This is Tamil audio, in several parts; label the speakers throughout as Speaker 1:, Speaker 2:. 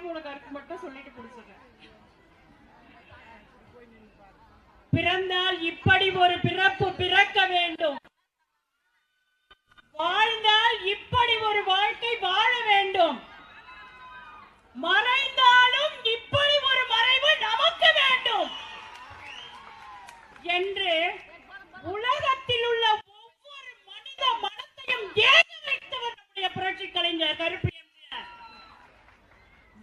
Speaker 1: மூணு கருத்து மட்டும் சொல்லிட்டு முடிச்சிடுறேன். பிறந்தால் இப்படி ஒரு பிறப்பு பிறக்க வேண்டும், வாழ்ந்தால் இப்படி ஒரு வாழ்க்கை வாழ வேண்டும், மறைந்தாலும் இப்படி ஒரு மறைவு நமக்கு வேண்டும் என்று உலகத்தில் உள்ள ஒவ்வொரு மனித மனத்தையும் ஏக வைத்தவர் நம்முடைய புரட்சி கலைஞர் கருப்பு எம்ஜிஆர்.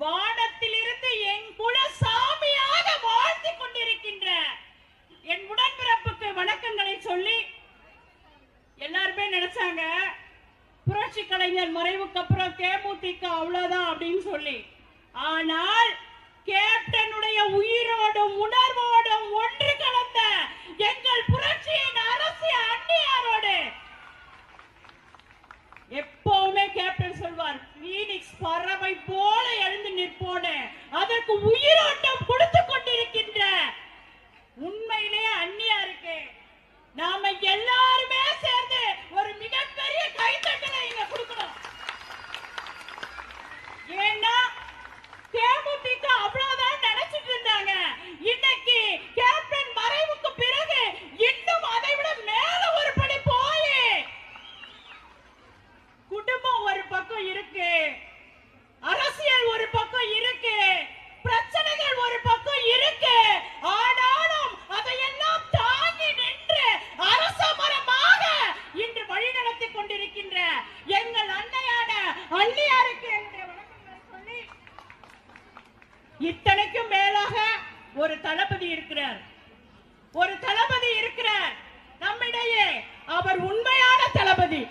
Speaker 1: வானத்தில் இருந்து என் குல சாமியாக வாழ்ந்து கொண்டிருக்கின்ற என் உடன்பிறப்புக்கு வணக்கங்களை சொல்லி எல்லாருமே நினைச்சாங்க புரட்சி கலைஞர் மறைவுக்கு அப்புறம் தேமுதிக அவ்வளவுதான் அப்படின்னு சொல்லி. ஆனால் கேப்டனுடைய உயிரோடும் உணர்வோடும் ஒன்று கலந்த எங்கள் புரட்சியின் அரசியல் அன்னியாரோடு எப்பவுமே கேப்டன் சொல்வார், பீனிக்ஸ் பறவை போல எழுந்து நிற்போன்னு. அதற்கு உயிரோட்டம் கொடுத்து கொண்டிருக்கின்ற உண்மையிலேயே அன்னியாருக்கு நாம எல்லாருமே சேர்ந்து ஒரு மிகப்பெரிய கைத்தட்டலை இங்க கொடுக்கணும். ஏன்னா தேமுதிக அவ்வளவுதான் நினைச்சிட்டு இருந்தாங்க. இன்னைக்கு கேப்டன் மறைவுக்கு பிறகு இன்னும் அதை விட மேல ஒரு படி போய் குடும்பம் ஒரு பக்கம் இருக்கு, அரசியல் ஒரு பக்கம் இருக்கு, பிரச்சனைகள் ஒரு பக்கம் இருக்கு. ஆனாலும் அதையெல்லாம் தாங்கி நின்று அரச மரமாக இன்று வழிநடத்தி கொண்டிருக்கின்ற எங்கள் அன்னையான அன்னியாருக்கு சொல்லி, இத்தனைக்கும் மேலாக ஒரு தளபதி இருக்கிறார், ஒரு தளபதி இருக்கிறார் நம்மிடையே. அவர் உண்மையான தளபதி,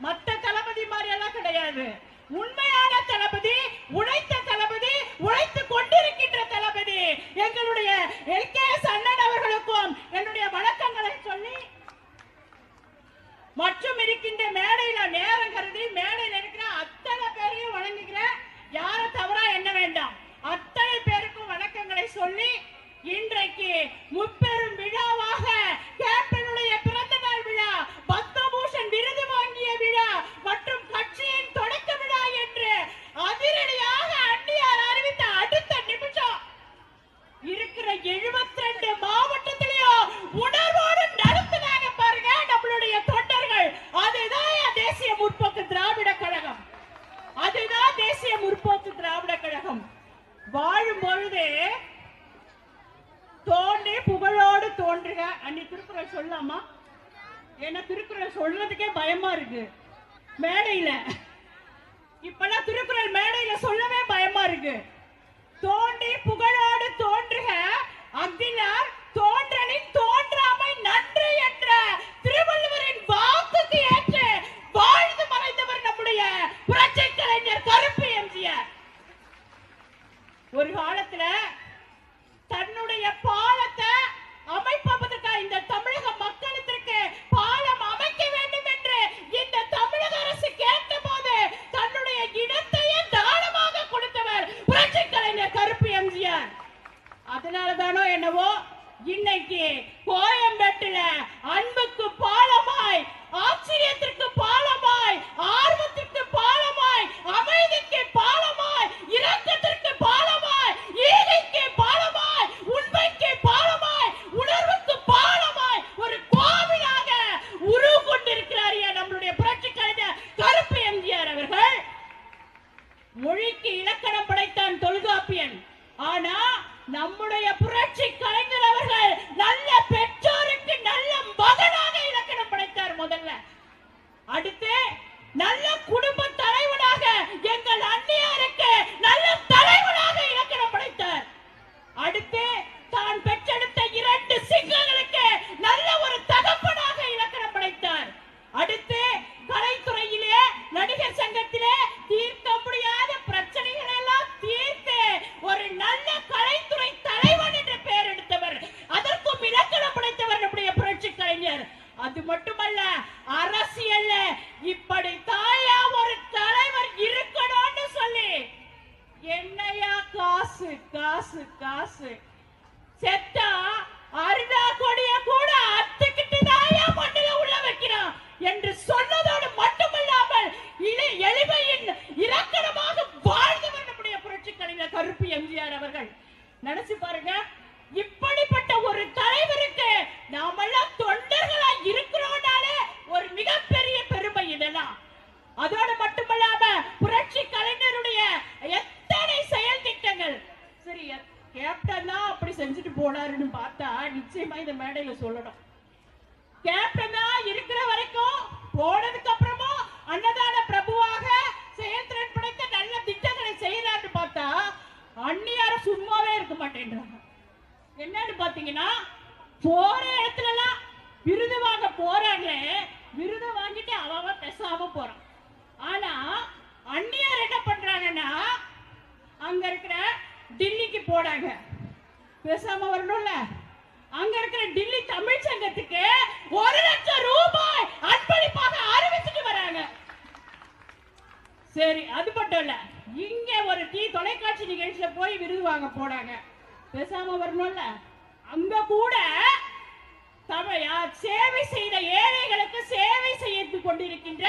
Speaker 1: மற்ற தளபதி மாதிரி எல்லாம் கிடையாது. உண்மையான தளபதி, உழைத்த தளபதி, உழைத்துக் கொண்டிருக்கின்ற தளபதி எங்களுடைய எல்கேஎஸ் அண்ணன் அவர்களுக்கும் என்னுடைய வணக்கங்களை சொல்லி, மற்றும் இருக்கின்ற மேடையில நேரம் கருதி மேடையில் இருக்கிற அத்தனை பேரையும் வணங்குகிறேன். யார தவறா என்ன வேண்டாம், அத்தனை பேருக்கும் வணக்கங்களை சொல்லி, இன்றைக்கு முப்பெரும் விழாவாக கேப்டனுடைய பிறந்த நாள் விழா, பத்மபூஷன் விருது வாங்கிய விழா மற்றும் கட்சியின் தொடக்க விழா என்று அதிரடியாக அன்னியார் அறிவித்த அடுத்த நிமிஷம் இருக்கிற 72 மாவட்டத்திலேயும் உணர்வோடு நடத்தினாங்க பாருங்க நம்மளுடைய தொண்டர்கள். அதுதான் தேசிய முற்போக்கு திராவிட கழகம், அதுதான் தேசிய முற்போக்கு திராவிட கழகம். வாழும் பொழுது தோன்றி புகழோடு தோன்றுக. அன்னைக்கு திருக்குறள் சொல்லலாமா? ஏன்னா திருக்குறள் சொல்றதுக்கே பயமா இருக்கு மேடையில. இப்பெல்லாம் திருக்குறள் மேடையில சொல்லவே பயமா இருக்கு. தோன்றி புகழோடு தோன்றுக அக்தினார் தோன்றலின் தோன்றாமை நன்று என்ற திருவள்ளுவரின் வாக்குக்கு ஏற்று வாழ்ந்து மறைந்தவர் நம்முடைய புரட்சி கலைஞர் கருப்பு எம்ஜிஆர். ஒரு காலத்துல தன்னுடைய பாலத்தை அமைப்பதற்காக இந்த தமிழக மக்களுக்கு பாலம் அமைக்க வேண்டும் என்று இந்த தமிழக அரசு கேட்ட போது தன்னுடைய இடத்தையே தானமாக கொடுத்தவர் புரட்சி கலைஞர் கருப்பு எம்ஜிஆர். அதனாலதானோ என்னவோ இன்னைக்கு கோயம்பேட்டுல அன்புக்கு பாலமாய், ஆச்சரியத்திற்கு பாலமாய், ஆர்வத்திற்கு பாலமாய், அமைதிக்கு பாலமாய், இரக்கத்திற்கு பாலமாய், ஈகைக்கு பாலமாய், உண்மைக்கு பாலமாய், உணர்வுக்கு பாலமாய் ஒரு கோவிலாக உருவு கொண்டிருக்கிறார் நம்மளுடைய புரட்சி கலைஞர் கருப்பு எம்ஜிஆர் அவர்கள். மொழிக்கு இலக்கணம் படைத்தான் தொல்காப்பியன். ஆனா நம்முடைய புரட்சி கலைஞர் அவர்கள் நல்ல பெற்றோருக்கு நல்ல மகனாக இலக்கணம் படைத்தார் முதல்ல. அடுத்து நல்ல குடும்ப தலைவனாக எங்கள் அன்னியாருக்கு நல்ல தலைவனாக இலக்கணம் படைத்தார். அடுத்து தான் பெற்றெடுத்த 2 சிங்கங்களுக்கு நல்ல ஒரு தகப்பனாக இலக்கணம் படைத்தார். அடுத்து கலைத்துறையிலே நடிகர் சங்கத்திலே தீர்க்க முடியாத பிரச்சனைகள் எல்லாம் தீர்த்து ஒரு நல்ல கலைத்துறை தலைவன் மாட்டேன்றாங்க. என்னன்னு பாத்தீங்கன்னா, போற இடத்துல எல்லாம் விருது வாங்க போறாங்களே, விருது வாங்கிட்டு அவ பேசாம போறான். ஆனா அந்நியார் என்ன பண்றாங்கன்னா, அங்க இருக்கிற டில்லிக்கு போறாங்க, பேசாம வரணும்ல. அங்க இருக்கிற டில்லி தமிழ் சங்கத்துக்கு 1 லட்சம் ரூபாய் அன்பளிப்பாக அறிவிச்சுட்டு வராங்க. சரி, அது மட்டும் இல்ல, இங்க ஒரு தொலைக்காட்சி நிகழ்ச்சியில போய் விருது வாங்க போனாங்க, பேசாம வரணும்ல. அங்க கூட சேவை செய்த ஏழைகளுக்கு சேவை செய்து கொண்டிருக்கின்ற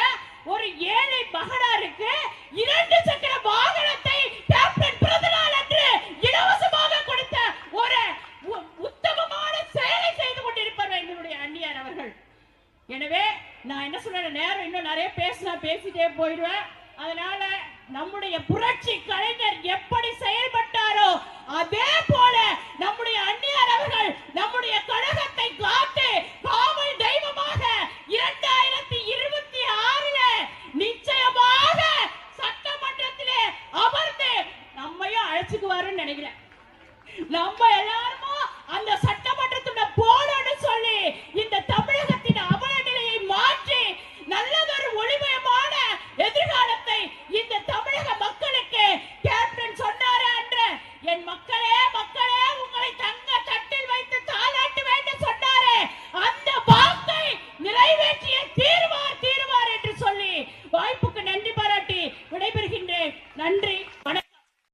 Speaker 1: ஒரு ஏழை மகனாருக்கு 2 சக்கர வாகனத்தை கேப்டன் பிறந்தநாள் அன்று இலவசமாக கொடுத்த ஒரு உத்தமமான செயலை செய்து கொண்டிருப்பார் எங்களுடைய அந்நியார் அவர்கள். எனவே நான் என்ன சொல்றேன், நேரம் இன்னும் நிறைய பேசிட்டே போயிடுவேன். அதனால நம்முடைய புரட்சி கலைஞர் எப்படி செயல்பட்டாரோ அதே போல நம்முடைய அந்நியார் அவர்கள் நம்முடைய கழகத்தை காத்து